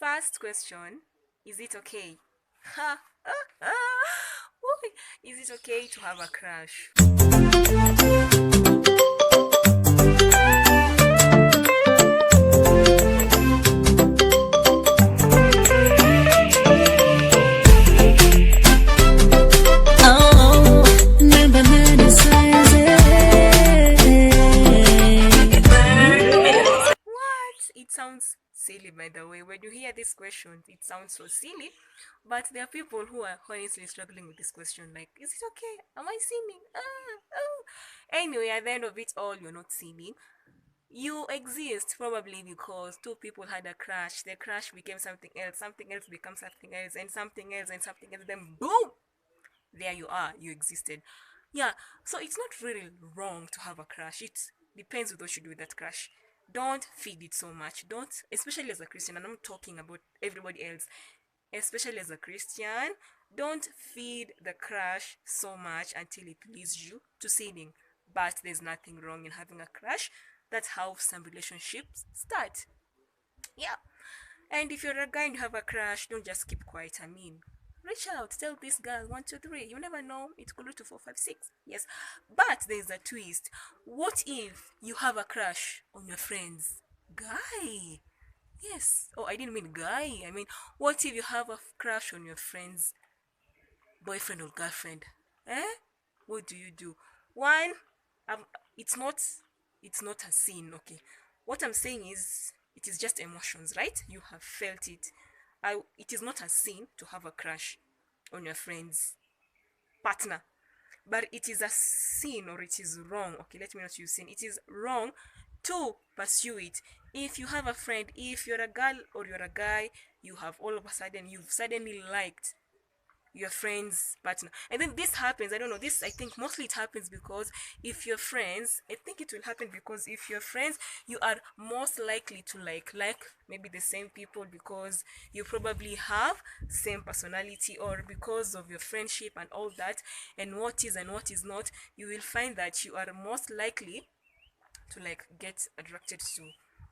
First question, is it okay? Ha! Why? Is it okay to have a crush? Oh, number nine is What? It sounds silly, by the way. When you hear this question, it sounds so silly. But there are people who are honestly struggling with this question. Like, is it okay? Am I sinning? Oh. Anyway, at the end of it all, you're not sinning. You exist probably because two people had a crash. Their crash became something else becomes something else, and something else, and something else. Then boom, there you are. You existed. Yeah. So it's not really wrong to have a crash. It depends with what you do with that crash. Don't feed it so much. Don't, especially as a Christian. And I'm talking about everybody else. Especially as a Christian, don't feed the crush so much until it leads you to sinning. But there's nothing wrong in having a crush. That's how some relationships start. Yeah. And if you're a guy and you have a crush, don't just keep quiet. I mean, reach out, tell this girl one, two, three. You never know. It could lead to four, five, six. Yes. But there's a twist. What if you have a crush on your friends? Guy. Yes. Oh, I didn't mean guy. I mean, what if you have a crush on your friend's boyfriend or girlfriend? Eh? What do you do? One, um, it's not, it's not a sin. Okay. What I'm saying is, it is just emotions, right? You have felt it. It is not a sin to have a crush on your friend's partner, but it is a sin or it is wrong. Okay, let me not use sin. It is wrong to pursue it. If you have a friend, if you're a girl or you're a guy, you have all of a sudden you've suddenly liked your friend's partner, and then this happens. I don't know, this, I think mostly it happens because if you're friends, I think it will happen because if you're friends, you are most likely to like maybe the same people because you probably have same personality, or because of your friendship and all that, and what is and what is not, you will find that you are most likely to like get attracted to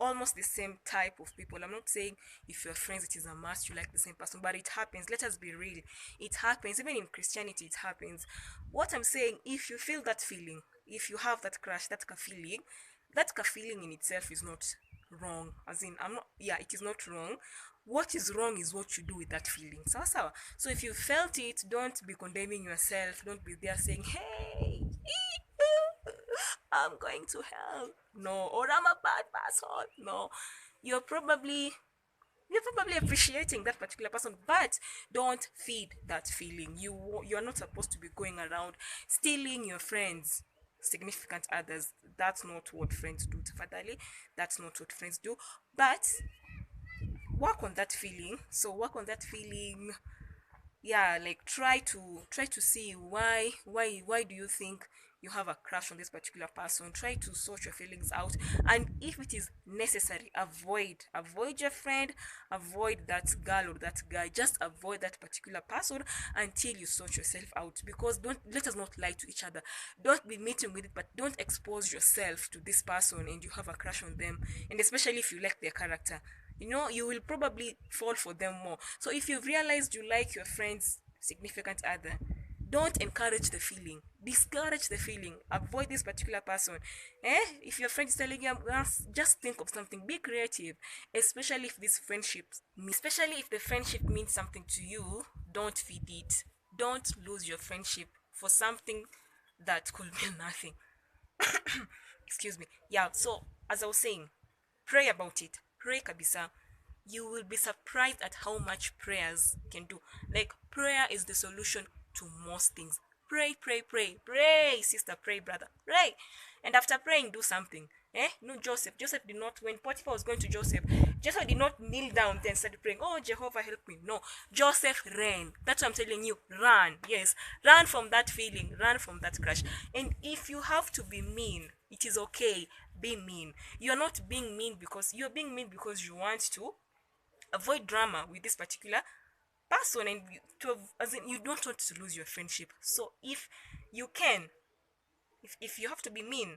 almost the same type of people. I'm not saying if you're friends it is a must you like the same person, but it happens. Let us be real. It happens. Even in Christianity it happens. What I'm saying, if you feel that feeling, if you have that crush, that feeling in itself is not wrong. As in, I'm not, yeah, it is not wrong. What is wrong is what you do with that feeling. Sawa sawa. So if you felt it, don't be condemning yourself. Don't be there saying, hey, I'm going to hell. No, or I'm a bad person. No, you're probably you're probably appreciating that particular person, but don't feed that feeling. You're not supposed to be going around stealing your friends significant others. That's not what friends do. Fatally, that's not what friends do. But work on that feeling. So work on that feeling. Yeah, like try to see why do you think you have a crush on this particular person. Try to sort your feelings out, and if it is necessary, avoid your friend, avoid that girl or that guy. Just avoid that particular person until you sort yourself out, because don't, let us not lie to each other. Don't be meeting with it, but don't expose yourself to this person and you have a crush on them, and especially if you like their character, you will probably fall for them more. So if you've realized you like your friend's significant other, don't encourage the feeling, discourage the feeling, avoid this particular person. If your friend is telling you, just think of something, be creative. Especially if the friendship means something to you, don't feed it. Don't lose your friendship for something that could mean nothing. Excuse me. Yeah, so as I was saying, pray about it. Pray kabisa. You will be surprised at how much prayers can do. Like, prayer is the solution to most things. Pray, pray, pray, pray, sister, pray, brother, pray. And after praying, do something. No, Joseph did not, when Potiphar was going to Joseph did not kneel down then started praying, oh Jehovah help me. No, Joseph ran. That's what I'm telling you. Run. Yes, run from that feeling, run from that crush. And if you have to be mean, it is okay. Be mean. You're not being mean because you want to avoid drama with this particular person, and as in, you don't want to lose your friendship. So if you can, if you have to be mean,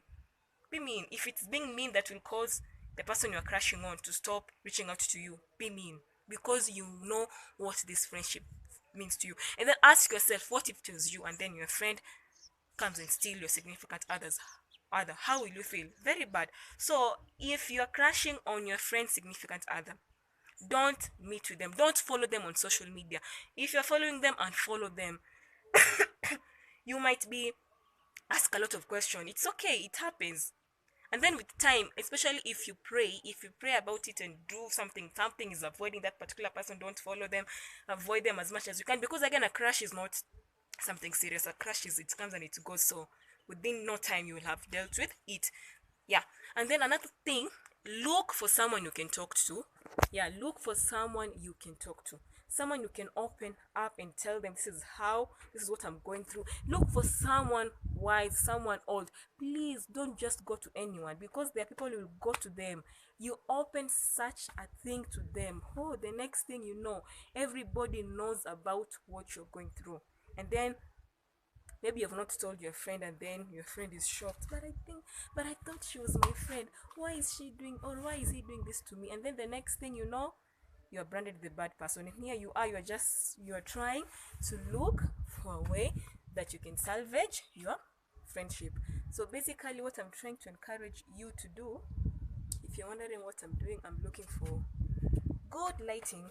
be mean. If it's being mean that will cause the person you're crashing on to stop reaching out to you, be mean. because you know what this friendship means to you. And then ask yourself, what if it was you and then your friend comes and steal your significant other? How will you feel? Very bad. So if you're crashing on your friend's significant other, don't meet with them, don't follow them on social media. If you're following them, unfollow them. You might be ask a lot of questions. It's okay, it happens. And then with time, especially if you pray about it and do something is avoiding that particular person, don't follow them, avoid them as much as you can, because again, a crush is not something serious. A crush is, it comes and it goes, so within no time you will have dealt with it. Yeah. And then another thing, look for someone you can talk to. Yeah, look for someone you can talk to, someone you can open up and tell them, this is what I'm going through. Look for someone wise, someone old. Please don't just go to anyone, because there are people who will go to them. You open such a thing to them, oh, the next thing you know, everybody knows about what you're going through. And then maybe you've not told your friend, and then your friend is shocked. But I thought she was my friend. Why is she doing, or why is he doing this to me? And then the next thing you know, you're branded the bad person. And here you are, you're trying to look for a way that you can salvage your friendship. So basically, what I'm trying to encourage you to do, if you're wondering what I'm doing, I'm looking for good lighting.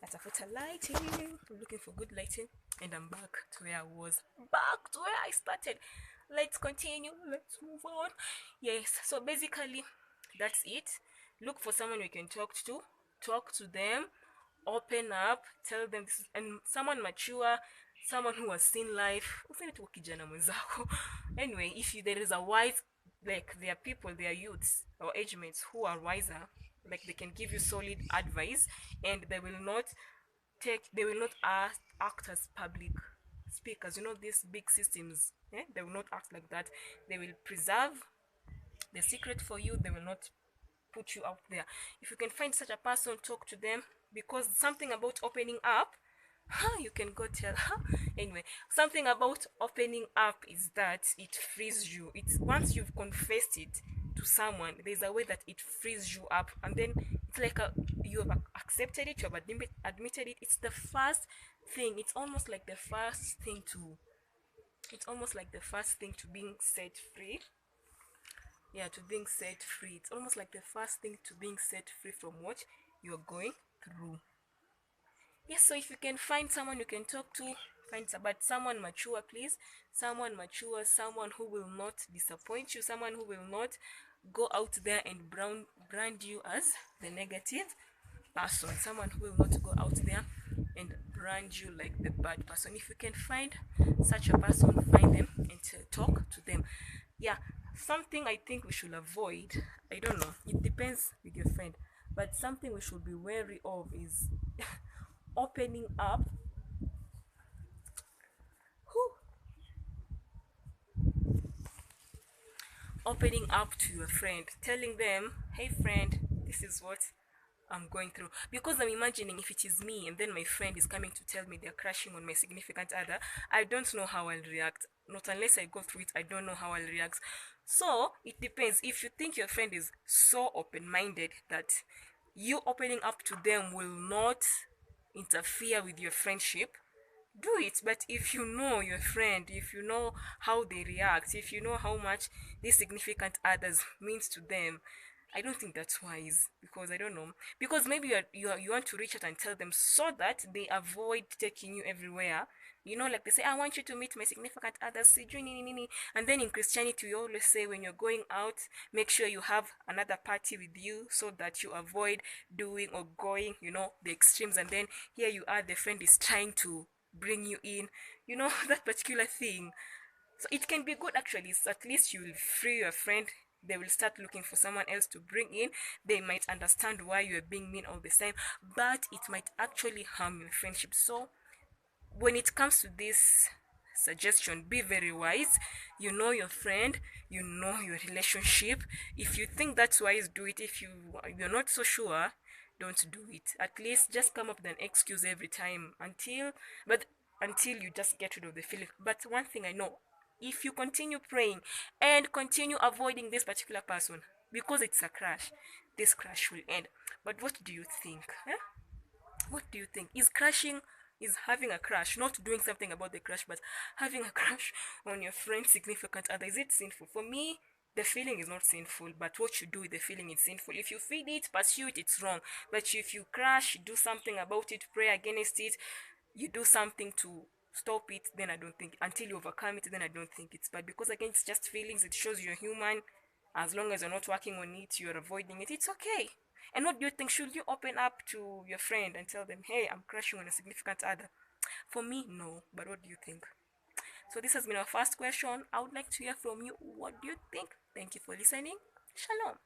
Atafuta lighting. I'm looking for good lighting, and I'm back to where I was. Back to where I started. Let's continue. Let's move on. Yes. So basically, that's it. Look for someone you can talk to. Talk to them. Open up. Tell them this is, and someone mature, someone who has seen life. Usinituwa kijana mwenzako. Anyway, there is a wise, like there are people, there are youths or age mates who are wiser, like they can give you solid advice, and they will not act as public speakers. These big systems, they will not act like that. They will preserve the secret for you. They will not put you out there. If you can find such a person, talk to them, because something about opening up, you can go tell her. Anyway, something about opening up is that it frees you. It's once you've confessed it to someone, there's a way that it frees you up, and then it's like you have accepted it, you have admitted it. It's the first thing. It's almost like the first thing to being set free. Yeah, to being set free. It's almost like the first thing to being set free from what you're going through. Yes, so if you can find someone you can talk to, but someone mature, please. Someone mature, someone who will not disappoint you, someone who will not go out there and brand you as the negative person, someone who will not go out there and brand you like the bad person. If you can find such a person, find them and talk to them. Yeah, something I think we should avoid, I don't know, it depends with your friend, but something we should be wary of is opening up. Opening up to your friend, telling them, hey friend, this is what I'm going through. Because I'm imagining, if it is me and then my friend is coming to tell me they're crashing on my significant other, I don't know how I'll react. Not unless I go through it, I don't know how I'll react. So it depends. If you think your friend is so open-minded that you opening up to them will not interfere with your friendship, do it. But if you know your friend, if you know how they react, if you know how much these significant others means to them, I don't think that's wise, because I don't know, because maybe you want to reach out and tell them so that they avoid taking you everywhere. Like they say, I want you to meet my significant others, and then in Christianity we always say, when you're going out, make sure you have another party with you, so that you avoid doing or going, the extremes. And then here you are, the friend is trying to bring you in, that particular thing. So it can be good actually. So at least you will free your friend. They will start looking for someone else to bring in. They might understand why you are being mean all the time, but it might actually harm your friendship. So when it comes to this suggestion, be very wise. You know your friend, you know your relationship. If you think that's wise, do it. If you're not so sure, don't do it. At least just come up with an excuse every time until you just get rid of the feeling. But one thing I know, if you continue praying and continue avoiding this particular person because it's a crush, this crush will end. But what do you think? Eh? What do you think? Is having a crush, not doing something about the crush, but having a crush on your friend's significant other, is it sinful? For me, the feeling is not sinful, but what you do with the feeling is sinful. If you feel it, pursue it, it's wrong. But if you crush, do something about it, pray against it, you do something to stop it, then I don't think, until you overcome it, then I don't think it's bad. Because again, it's just feelings, it shows you're human. As long as you're not working on it, you're avoiding it, it's okay. And what do you think? Should you open up to your friend and tell them, hey, I'm crushing on a significant other? For me, no. But what do you think? So this has been our first question. I would like to hear from you. What do you think? Thank you for listening. Shalom.